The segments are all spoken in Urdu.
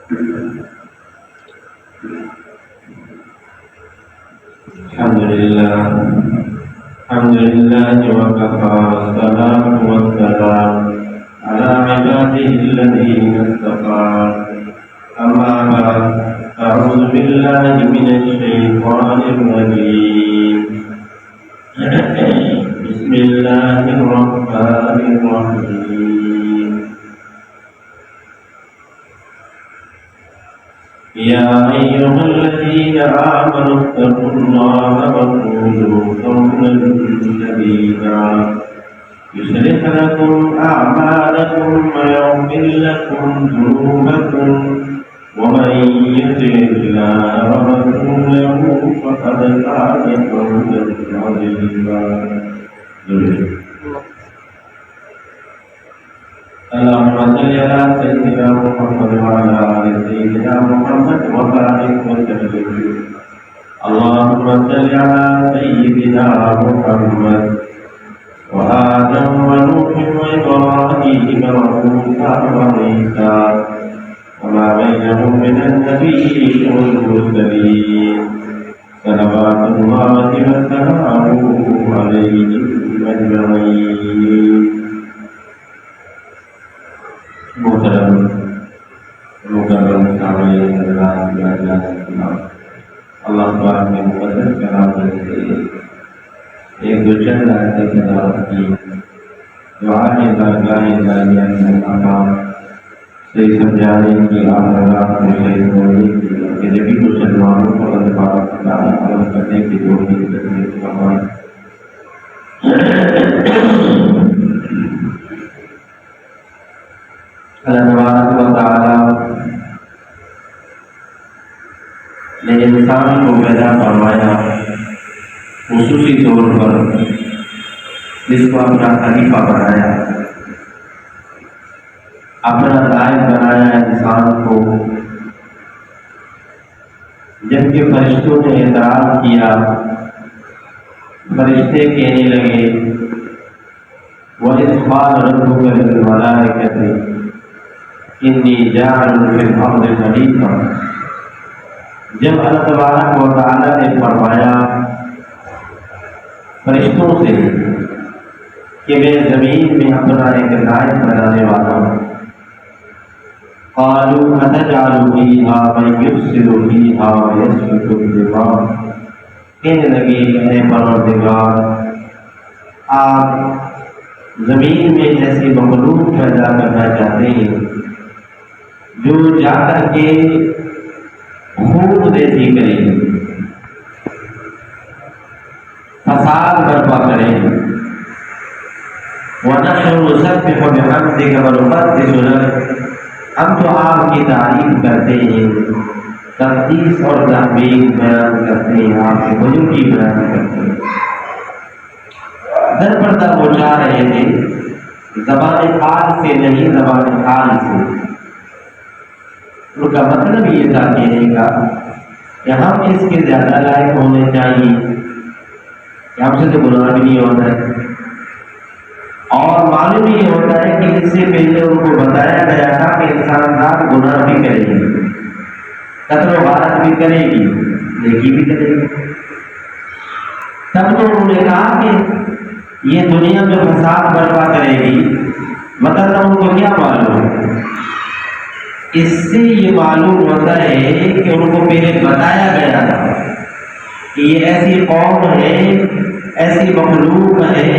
الحمد لله وكفى والصلاة والسلام على عباده الذين اصطفى أما بعد أعوذ بالله من الشيطان الرجيم بسم الله الرحمن الرحيم يا أيها الذين آمنوا اتقوا الله وقولوا قولا سديدا يصلح لكم أعمالكم ويغفر لكم ذنوبكم ومن يطع الله ورسوله فقد فاز فوزا عظيما. اللهم صل على سيدنا محمد وعلى آل سيدنا محمد وبارك وسلم. اللهم صل على سيدنا محمد وآدم ونوح وإبراهيم وموسى وعيسى وما بينهم من النبيين والمرسلين صلوات الله وسلامه عليهم أجمعين. محترم سامعین اللہ تعالیٰ کے مقدس کلام میں سے ایک دو چند آیتیں تلاوت کی جو آج درگاہ الہیہ کے مقام سے سمجھانے کی آرزوات کو صحیح ہونے کی کہ جبھی مسلمانوں کو اللہ تبارک و تعالیٰ عمل کرنے کی توفیق نصیب فرمائے. اللہ تبارک و تعالیٰ نے انسان کو پیدا فرمایا خصوصی طور پر جس کو اپنا خلیفہ بنایا، اپنا قائد بنایا انسان کو. جبکہ فرشتوں نے اعتراض کیا، فرشتے کہنے لگے وَإِذْ قَالَ رَبُّكَ لِلْمَلَائِكَةِ انی جاعل فی الارض خلیفہ. جب اللہ تبارک و تعالیٰ نے فرمایا فرشتوں سے کہ میں زمین میں اپنا ایک قائد بنانے والا ہوں، قالوا أتجعل فیہا من یفسد فیہا ویسفک الدماء. کہنے لگے اے پروردگار، آپ زمین میں ایسی مخلوق پیدا کرنا چاہتے ہیں جو جا کر کے خون ریزی کرے، فساد برپا کرے. وَنَحْنُ نُسَبِّحُ بِحَمْدِكَ وَنُقَدِّسُ لَكَ. ہم تو آپ کی تعریف کرتے ہیں، تقدیس اور تحمید بیان کرتے ہیں، آپ کی بزرگی بیان کرتے ہیں. در پردہ وہ چاہ رہے تھے زبان حال سے نہیں، زبان حال سے. ان کا مطلب یہ تھا کہنے کا کہ ہم اس کے زیادہ لائق ہونے چاہیے کہ ہم سے تو گناہ بھی نہیں ہوتا ہے. اور معلوم یہ ہوتا ہے کہ اس سے پہلے ان کو بتایا گیا تھا کہ انسان ذات گناہ بھی کرے گی، قتل و غارت بھی کرے گی، نیکی بھی کرے گی. تب تو انہوں نے کہا کہ یہ دنیا جو فساد برپا کرے گی، مطلب ان کو کیا معلوم؟ اس سے یہ معلوم ہوتا ہے کہ ان کو پہلے بتایا گیا تھا کہ یہ ایسی قوم ہے، ایسی مخلوق ہے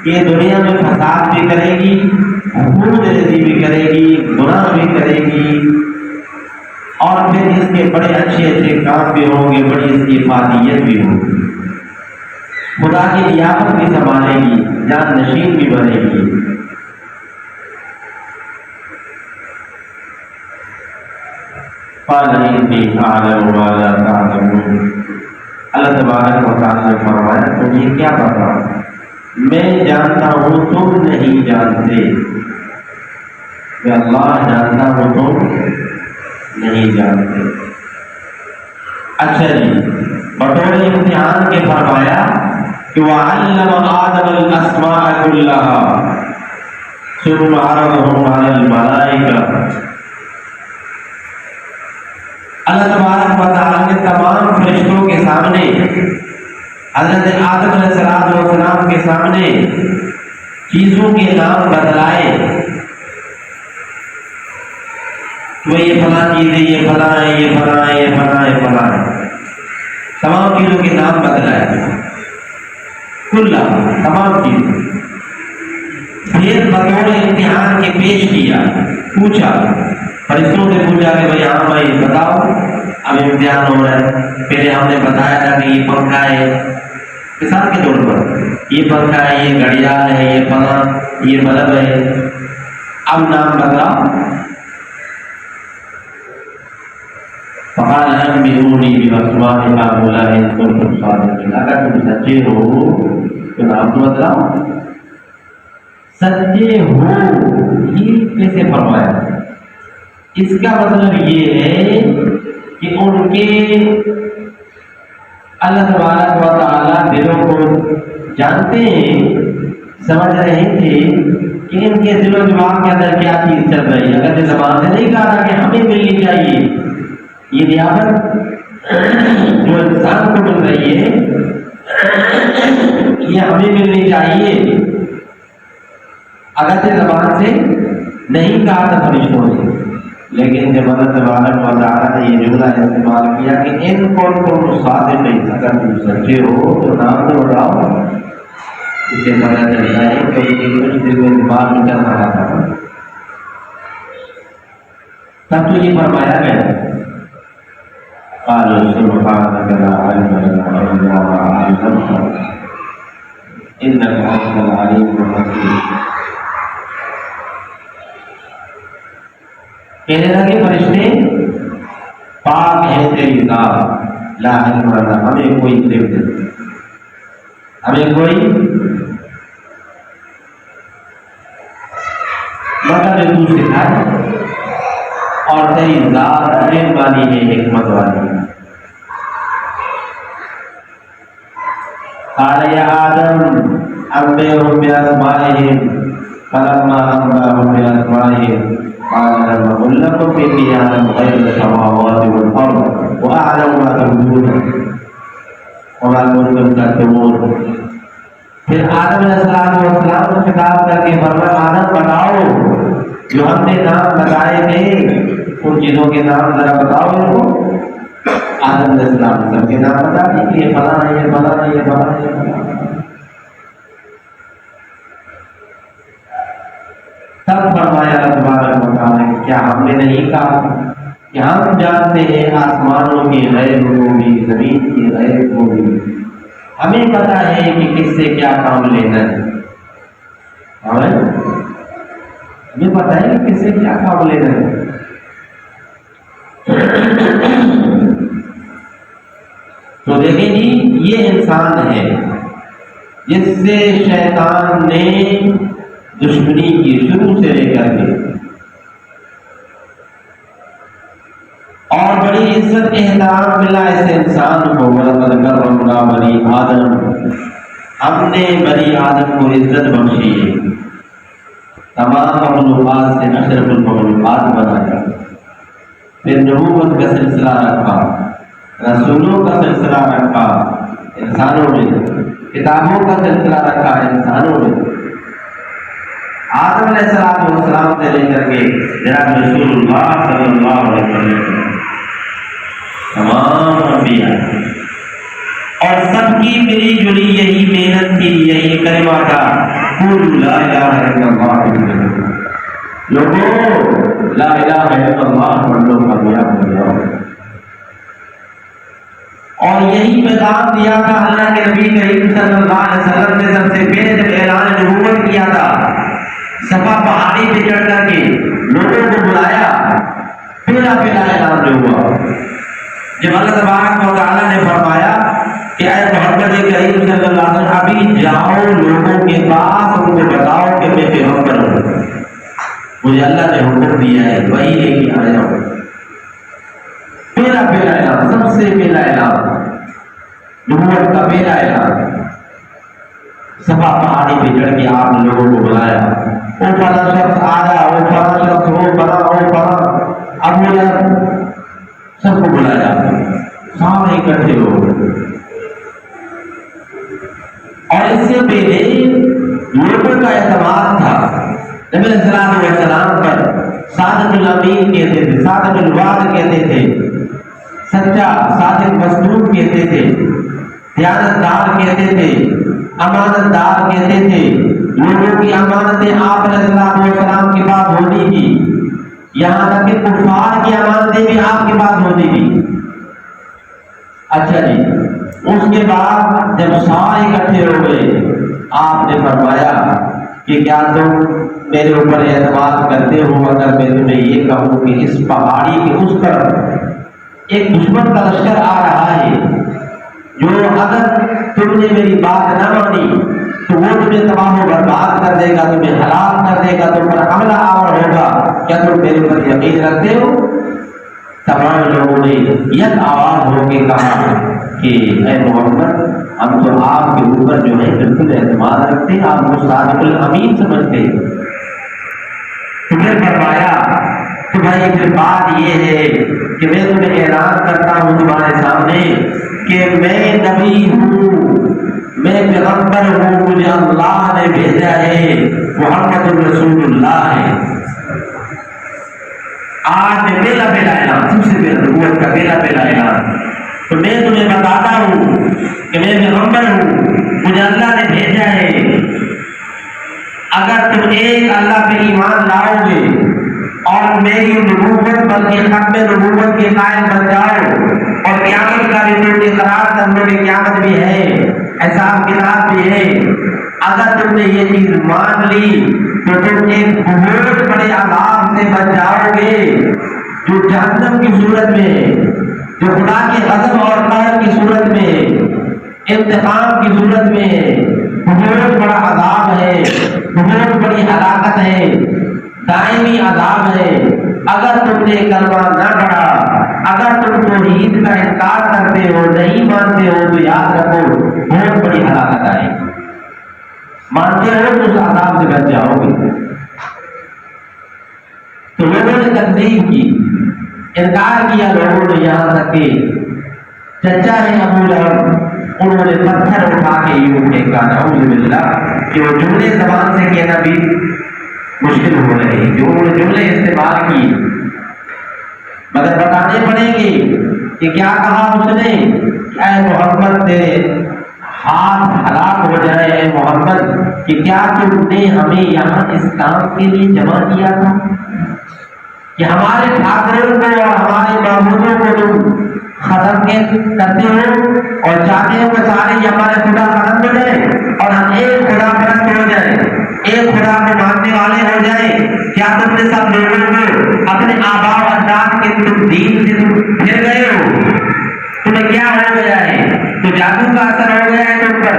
کہ دنیا میں فساد بھی کرے گی، خون ریزی بھی کرے گی، گناہ بھی کرے گی، اور پھر اس کے بڑے اچھے اچھے کام بھی ہوں گے، بڑی اس کی افادیت بھی ہوگی، خدا کی نیابت بھی سنبھالے گی، جان نشین بھی بنے گی. قال انی اعلم ما لا تعلمون. اللہ تبارک و تعالیٰ نے فرمایا تمہیں کیا پتا، میں جانتا ہوں تم نہیں جانتے. کہ اللہ جانتا ہوں تم نہیں جانتے. اچھا جی، بطور امتحان کے فرمایا کہ وَعَلَّمَ آدَمَ الْأَسْمَاءَ كُلَّهَا ثُمَّ عَرَضَهُمْ عَلَى الْمَلَائِكَةِ. اللہ تبارک و تعالیٰ نے تمام فرشتوں کے سامنے حضرت آدم علیہ السلام کے سامنے چیزوں کے نام بتلائے، تو یہ فلاں چیز ہے، یہ فلاں ہے، یہ فلاں ہے، یہ فلاں ہے، فلاں ہے، تمام چیزوں کے نام بتلائے، کل تمام چیز. پھر بطور امتحان کے پیش کیا، پوچھا، فرشتوں سے پوچھا کہ بھائی ہاں بھائی بتاؤ، اب امتحان ہو رہا ہے. پہلے ہم نے بتایا تھا کہ یہ پنکھا ہے، مثال کے طور پر یہ پنکھا ہے، یہ گھڑیال ہے، یہ فلاں، یہ بلب ہے. اب نام بتاؤ. فقال انبئونی باسماء هؤلاء ان کنتم صادقین، اگر تم سچے ہو تو نام تو بتلاؤ. سچے ہو یہ کیسے فرمایا؟ اس کا مطلب یہ ہے کہ ان کے اللہ تبارک و تعالیٰ دلوں کو جانتے ہیں، سمجھ رہے تھے کہ ان کے دل و دماغ کے اندر کیا چیز چل رہی ہے. اگر زبان سے نہیں کہا تھا کہ ہمیں ملنی چاہیے یہ نعمت جو انسان کو مل رہی ہے، یہ ہمیں ملنی چاہیے، اگرچہ زبان سے نہیں کہا تھا فرشتوں نے، لیکن جب اللہ تبارک و تعالیٰ نے یہ جملہ استعمال کیا کہ ان کو تم صادقین، اگر تم سچے ہو تو نام تو بتاؤ، اسے پتہ چلتا ہے کہ ان کے کچھ دل میں دماغ میں چل رہا تھا. تب تو یہ فرمایا گیا قالوا سبحانك لا علم لنا الا ما علمتنا انك انت العليم الحكيم. کہنے لگے فرشتے پاک ہے تیری ذات، لا علم لنا، ہمیں کوئی علم نہیں، ہمیں کوئی مگر جو تو سکھائے، اور تیری ذات علم والی ہے، حکمت والی ہے. قال یا آدم انبئهم باسمائهم فلما انبأهم باسمائهم قال لم أقل لكم إني أعلم غيب السماوات والأرض وأعلم ما تبدون وما كنتم تكتمون. پھر آدم علیہ السلام کو خطاب کر کے فرمایا آدم بتاؤ جو ہم نے نام بتائے تھے ان چیزوں کے نام ذرا بتاؤ ان کو. آدم علیہ السلام نے سب کے نام بتا دی کہ یہ فلاں ہے، یہ فلاں ہے، یہ فلاں ہے، یہ فلاں. تب فرمایا اللہ تبارک و تعالیٰ کہ کیا ہم نے نہیں کہا کہ ہم جانتے ہیں آسمانوں کی غیب کو بھی، زمین کی غیب کو بھی، ہمیں پتا ہے کہ کس سے کیا کام لینا ہے، ہمیں پتا ہے کہ کس سے کیا کام لینا ہے. تو دیکھیں جی یہ انسان ہے جس سے شیطان نے دشمنی کی شروع سے لے کر کے، اور بڑی عزت احترام ملا اس انسان کو. وَلَقَدْ كَرَّمْنَا بَنِي آدم، ہم نے بنی آدم کو عزت بخشی ہے، تمام مخلوقات سے اشرف المخلوقات بنایا. پھر نبوت کا سلسلہ رکھا، رسولوں کا سلسلہ رکھا انسانوں میں، کتابوں کا سلسلہ رکھا انسانوں میں. آدم علیہ السلام سے لے کر کے جناب رسول اللہ صلی اللہ علیہ وسلم تمام انبیاء، اور سب کی ملی جلی یہی محنت تھی، یہی کلمہ تھا قولوا لا الہ الا اللہ. لوگوں لا الہ الا اللہ پڑھو، کامیاب ہو جاؤ. اور یہی پیغام دیا تھا اللہ کے نبی کریم صلی اللہ علیہ وسلم نے سب سے پہلے جب اعلان نبوت کیا تھا. صفا پہاڑی پہ چڑھ کر کے لوگوں کو بلایا، پہلا اعلان جو ہوا جب اللہ تبارک و تعالیٰ نے فرمایا کہ اے محمد کریم صلی اللہ علیہ وسلم ابھی جاؤ لوگوں کے پاس، ان کو بتاؤ کہ میں پیغمبر ہوں، مجھے اللہ نے حکم دیا ہے، وہی لے کے آیا ہوں. پہلا اعلان، سب سے پہلا اعلان، نبوت کا پہلا اعلان. صفا پہاڑی پہ چڑھ کے آپ نے لوگوں کو بلایا، وہ فلاں شخص آیا، وہ فلاں شخص، وہ فلاں، وہ فلاں. اب سب کو بلایا، سارے اکٹھے ہو گئے، اور اس سے پہلے لوگوں کا اعتماد تھا نبی علیہ السلام پر، صادق الامین کہتے تھے، صادق الوعد کہتے تھے، سچا صادق مصدوق کہتے تھے، دیانتدار کہتے تھے، امانت دار کہتے تھے، لوگوں کی امانتیں آپ علیہ السلام کے پاس ہوتی تھی، یہاں تک کہ کفار کی امانتیں بھی آپ کے پاس ہوتی تھی۔ اچھا جی، اس کے بعد جب سارے اکٹھے ہو گئے، آپ نے فرمایا کہ کیا تم میرے اوپر اعتماد کرتے ہو اگر میں تمہیں یہ کہوں کہ اس پہاڑی کے اس طرف ایک دشمن کا لشکر آ رہا ہے، جو اگر تم نے میری بات نہ مانی تو وہ تمہیں تباہ و برباد کر دے گا، تمہیں ہلاک کر دے گا، تم پر حملہ آور ہوگا، کیا تم میرے اوپر یقین رکھتے ہو؟ تمام لوگوں نے یک آواز ہو کے کہا کہ اے محمد، ہم تو آپ کے اوپر جو ہے بالکل اعتماد رکھتے، آپ کو صادق الامین سمجھتے۔ تو پھر فرمایا تو بھائی پھر بات یہ ہے کہ میں تمہیں اعلان کرتا ہوں تمہارے سامنے کہ میں نبی ہوں، میں پیغمبر ہوں، مجھے اللہ نے بھیجا ہے، محمد رسول اللہ ہے۔ آج میں پہلا اعلان، سب سے پہلا نبوت کا پہلا اعلان، تو میں تمہیں بتاتا ہوں کہ میں پیغمبر ہوں، مجھے اللہ نے بھیجا ہے۔ اگر تم ایک اللہ پہ ایمان لاؤ گے اور میری نبوت بلکہ ختم نبوت کے قائل بن جاؤ اور قیامت کا بھی تم اقرار کر لو کہ قیامت بھی ہے، حساب کتاب بھی ہے، اگر تم نے یہ چیز مان لی تو تم ایک بہت بڑے عذاب سے بچ جاؤ گے جو جہنم کی صورت میں، جو خدا کے غضب اور قہر کی صورت میں، انتقام کی صورت میں بہت بڑا عذاب ہے، بہت بڑی ہلاکت ہے، دائمی عذاب ہے۔ اگر تم نے کلمہ نہ پڑھا، اگر تم توحید کا انکار کرتے ہو، نہیں مانتے ہو، تو یاد رکھو بہت بڑی ہلاکت آئے گی۔ مانتے ہو تو اس عذاب سے بچ جاؤ گے۔ تو لوگوں نے تکذیب کی، انکار کیا لوگوں نے، یہاں تک کہ چچا ہے ابو لہب، انہوں نے پتھر اٹھا کے یوں پھینکا، نعوذ باللہ، کہ وہ جملے زبان سے کہنا بھی مشکل ہو رہے، جو انہوں نے جملے استعمال کی، مگر بتانے پڑیں گے کہ کیا کہا اس نے، اے محمد تیرے ہاتھ ہلاک ہو جائے، اے محمد کہ کیا تم نے ہمیں یہاں اسلام کے لیے جمع کیا تھا کہ ہمارے ٹھاکروں کو اور ہمارے معبودوں کو تم ختم کرتے ہو اور چاہتے ہو کہ سارے ہمارے خدا ختم ہو جائے اور ہم ایک خدا پرست ہو جائے، ایک خدا کو ماننے والے ہو جائے؟ کیا تم نے سب لوگوں کو اپنے آباء و اجداد کے تم دین سے تم پھر گئے ہو؟ تمہیں کیا ہو گیا ہے؟ تو جادو کا اثر ہو گیا ہے تم پر؟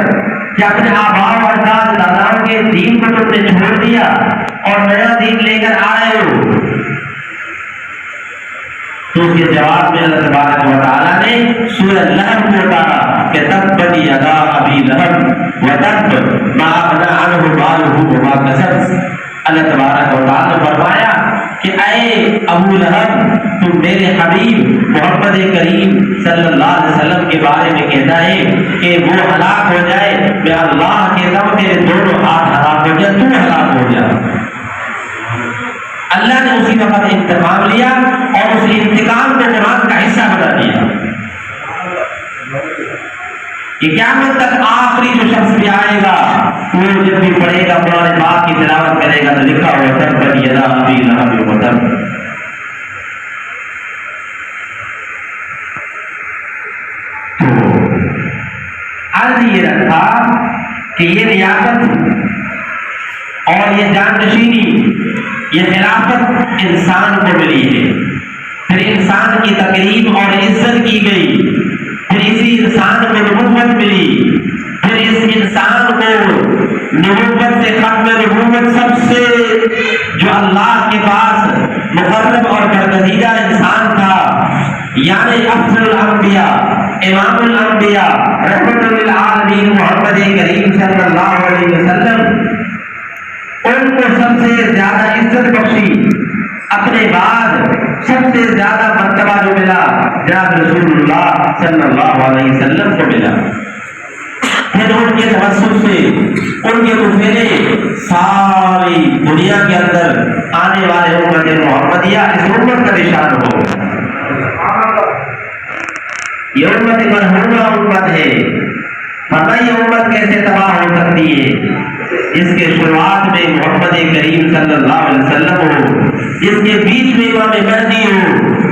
کیا اپنے آباء و اجداد داداؤں کے دین کو تم نے چھوڑ دیا اور نیا دین لے کر آ رہے ہو؟ تو اس کے جواب میں اللہ تبارک و تعالیٰ نے سورہ لہب کو اتارا کہ تبت یدا ابی لہب وتب ما اغنی عنہ مالہ وما کسب۔ اللہ تبارک و تعالیٰ نے فرمایا کہ اے ابو لہب، تم میرے حبیب محمد کریم صلی اللہ علیہ وسلم کے بارے میں کہتا ہے کہ وہ ہلاک ہو جائے، میں اللہ کہتا ہوں تیرے دونوں ہاتھ ہلاک ہو جائے، تو ہلاک ہو جا۔ اللہ نے اسی وقت انتقام لیا اور اس انتقام کو قرآن کا حصہ بنا دیا کہ قیامت تک آخری جو شخص بھی آئے گا وہ جب بھی پڑھے گا، قرآن پاک کی تلاوت کرے گا تو لکھا ہوا تبت یدا ابی لہب وتب۔ تو عرض یہ رکھا کہ یہ ریاست اور یہ جانشینی، یہ خلافت انسان کو ملی ہے، پھر انسان کی تکریم اور عزت کی گئی، پھر اسی انسان کو نبوت ملی، پھر اس انسان کو نبوت سے ختم نبوت، سب سے جو اللہ کے پاس مقرب اور برگزیدہ انسان تھا، یعنی افضل الانبیاء، امام الانبیاء، رحمت للعالمین محمد کریم صلی اللہ علیہ وسلم، ان کو سب سے زیادہ عزت بخشی، اپنے بعد سب سے زیادہ مرتبہ جو ملا جناب رسول اللہ صلی اللہ علیہ وسلم کو ملا. پھر ان کے توسط سے ان کے طفیلے ساری دنیا کے اندر آنے والے امت محمدیہ اس امت کا نشان ہو. یہ امت مرحومہ امت ہے. پتہ یہ امت کیسے تباہ ہو سکتی ہے؟ اس کے شروعات میں محمد کریم صلی اللہ علیہ وسلم ہو، اس کے بیچ میں امام مہدی ہو،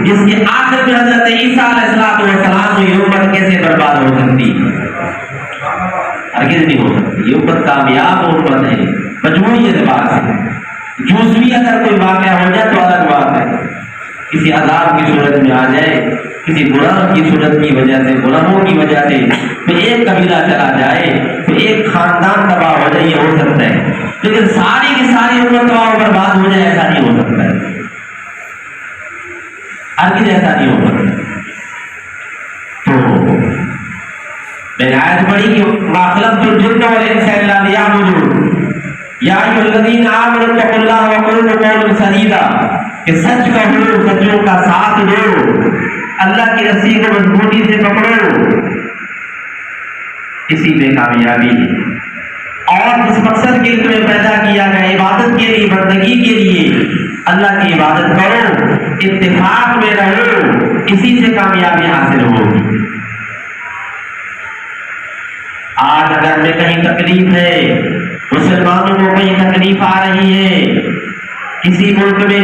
اس کے آخر میں حضرت عیسیٰ علیہ السلام ہو. یہ امت کیسے برباد ہو سکتی؟ ہرگز نہیں ہو سکتی. یہ امت کامیاب امت ہے مجموعی اعتبار سے. جزوی اگر کوئی واقعہ ہو جائے تو الگ بات ہے، کسی عذاب کی صورت میں آ جائے، کسی گناہ کی صورت کی وجہ سے، گناہوں کی وجہ سے تو ایک قبیلہ چلا جائے تو ایک خاندان تباہ ہو جائے، یہ ہو سکتا ہے. لیکن ساری کی ساری امت تباہ و برباد ہو جائے ایسا نہیں ہو سکتا ہے. ہرگز ایسا نہیں ہو سکتا. تو میں نے آیت پڑھی کہ ما خلقت الجن والانس الا لیعبدون یا ایھا الذین آمنوا اتقوا اللہ وقولوا قولا سدیدا، کہ سچ کہو، سچوں کا ساتھ دو، اللہ کی رسی کو مضبوطی سے پکڑو، اسی میں کامیابی ہے. اور جس مقصد کے لیے تمہیں پیدا کیا گیا، عبادت کے لیے، بندگی کے لیے، اللہ کی عبادت کرو، اتفاق میں رہو، اسی سے کامیابی حاصل ہوگی. آج اگر میں کہیں تکلیف ہے، مسلمانوں کو کہیں تکلیف آ رہی ہے، کسی ملک میں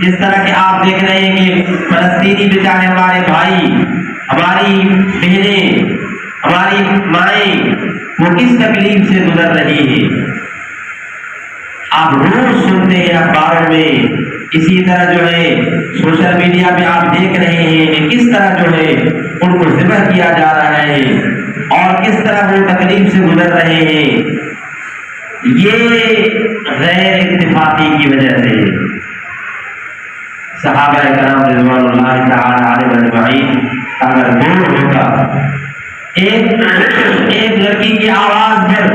جس طرح کے آپ دیکھ رہے ہیں کہ فلسطینی بیچارے ہمارے بھائی، ہماری بہنیں، ہماری مائیں وہ کس تکلیف سے گزر رہی ہیں. آپ روز سنتے ہیں اخباروں میں، اسی طرح جو ہے سوشل میڈیا پہ آپ دیکھ رہے ہیں کہ کس طرح جو ہے ان کو ذبح کیا جا رہا ہے اور کس طرح وہ تکلیف سے گزر رہے ہیں. یہ غیر اتفاقی کی وجہ سے. صحابہ کرام رضوان اللہ تعالی علیہم اجمعین اگر دور ہوتا، ایک لڑکی کی آواز پر،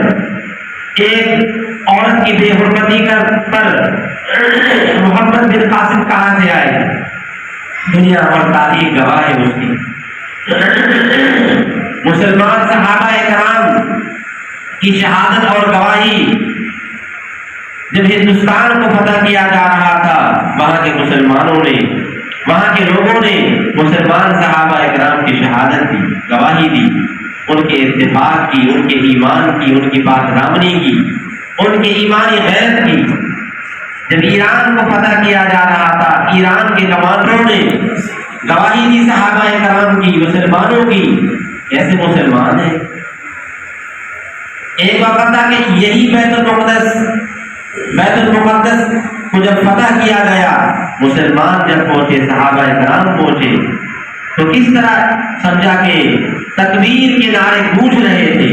ایک عورت کی بے حرمتی پر محمد بن قاسم کہاں سے آئے؟ دنیا اور تاریخ گواہ ہے اس کی. مسلمان صحابہ کرام کی شہادت اور گواہی جب ہندوستان کو فتح کیا جا رہا تھا، وہاں کے مسلمانوں نے، وہاں کے لوگوں نے مسلمان صحابہ کرام کی شہادت دی، گواہی دی، ان کے اتفاق کی، ان کے ایمان کی، ان کی پاک دامنی کی، ان کے ایمانی غیرت کی. جب ایران کو فتح کیا جا رہا تھا، ایران کے کمانڈروں نے گواہی دی صحابہ کرام کی، مسلمانوں کی. کیسے مسلمان ہیں؟ ایک وقت تھا کہ یہی بیت المقدس کو جب فتح کیا گیا، مسلمان جب پہنچے، صحابہ کرام پہنچے تو کس طرح سمجھا کہ تکبیر کے نعرے گونج رہے تھے.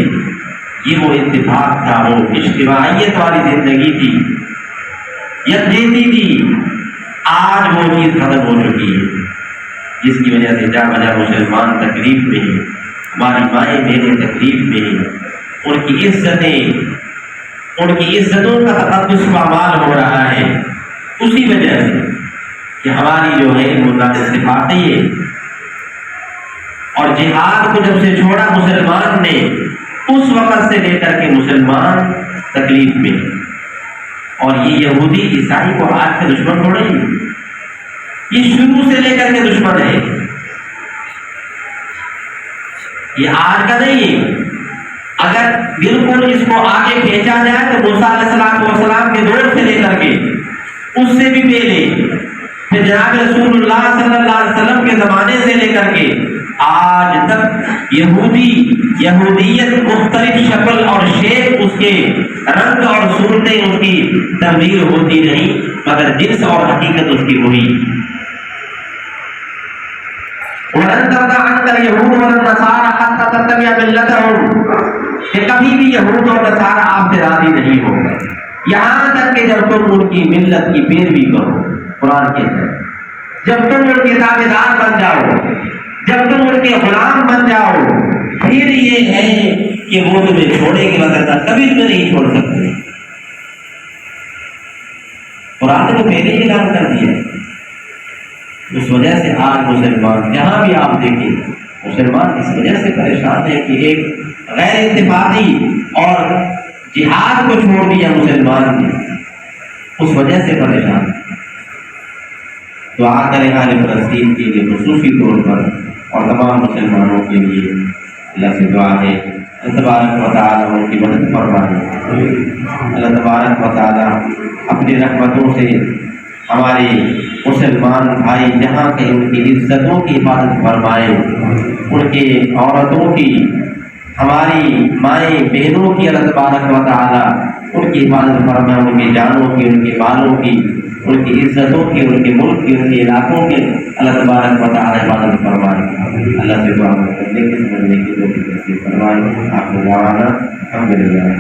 یہ وہ اتفاق تھا، وہ اجتماعیت والی زندگی تھی، یکجہتی تھی. آج وہ چیز ختم ہو چکی ہے، جس کی وجہ سے جا بجا مسلمان تکلیف میں ہیں، ہماری مائیں بہنیں تکلیف میں ہیں. ان کی عزتوں کا تقدس پامال ہو رہا ہے اسی وجہ سے کہ ہماری جو ہے وہ اتفاقی ہے. اور جہاد کو جب سے چھوڑا مسلمان نے، اس وقت سے لے کر کے مسلمان تکلیف میں. اور یہ یہودی عیسائی کو آج کے دشمن تھوڑے ہی، یہ شروع سے لے کر کے دشمن ہے، یہ آج کا نہیں ہے. اگر بالکل اس کو آگے بھیجا جائے تو موسیٰ علیہ السلام کے دور سے لے کر کے، اس سے بھی پہلے، پھر جناب رسول اللہ صلی اللہ علیہ وسلم کے زمانے سے لے کر کے آج تک یہودیت مختلف شکل اور شیپ، اس کے رنگ اور صورتیں اس کی تبدیل ہوتی نہیں، مگر جنس اور حقیقت اس کی وہی. وَلَن تَرْضَىٰ عَنكَ الْيَهُودُ وَلَا النَّصَارَىٰ حَتَّىٰ تَتَّبِعَ مِلَّتَهُمْ، کہ کبھی بھی یہود اور نصارہ آپ سے راضی نہیں ہوگا یہاں تک کہ جب تم ان کی ملت کی پیروی کرو. قرآن کہتا ہے جب تم ان کے تابعدار بن جاؤ، جب تم ان کے غلام بن جاؤ، پھر یہ ہے کہ وہ تمہیں چھوڑے گے، وغیرہ کبھی تمہیں نہیں چھوڑ سکتے. قرآن نے تو پہلے ہی اعلان کر دیا اس وجہ سے آج مسلمان جہاں بھی آپ دیکھیں مسلمان اس وجہ سے پریشان ہے کہ ایک غیر اتفاقی اور جہاد کو چھوڑ دیا مسلمان نے، اس وجہ سے پریشان۔ دعا کریں اہل فلسطین کے لیے خصوصی طور پر اور تمام مسلمانوں کے لیے اللہ سے دعا ہے اللہ تبارک و تعالیٰ ان کی مدد فرمائے۔ اللہ تبارک و تعالیٰ اپنی رحمتوں سے ہمارے مسلمان بھائی جہاں کہیں ان کی عزتوں کی حفاظت فرمائے، ان کے عورتوں کی، ہماری مائیں بہنوں کی اللہ تبارک و تعالیٰ ان کی حفاظت فرمائے، ان کی جانوں کی، ان کے بالوں کی، ان کی عزتوں کی، ان کے ملک کی، ان کے علاقوں کے اللہ تبارک و تعالیٰ حفاظت فرمائے۔ اللہ سے دعا کرنے کے سمجھنے کی توفیق نصیب فرمائے۔ آپ کو دعوانا الحمدللہ۔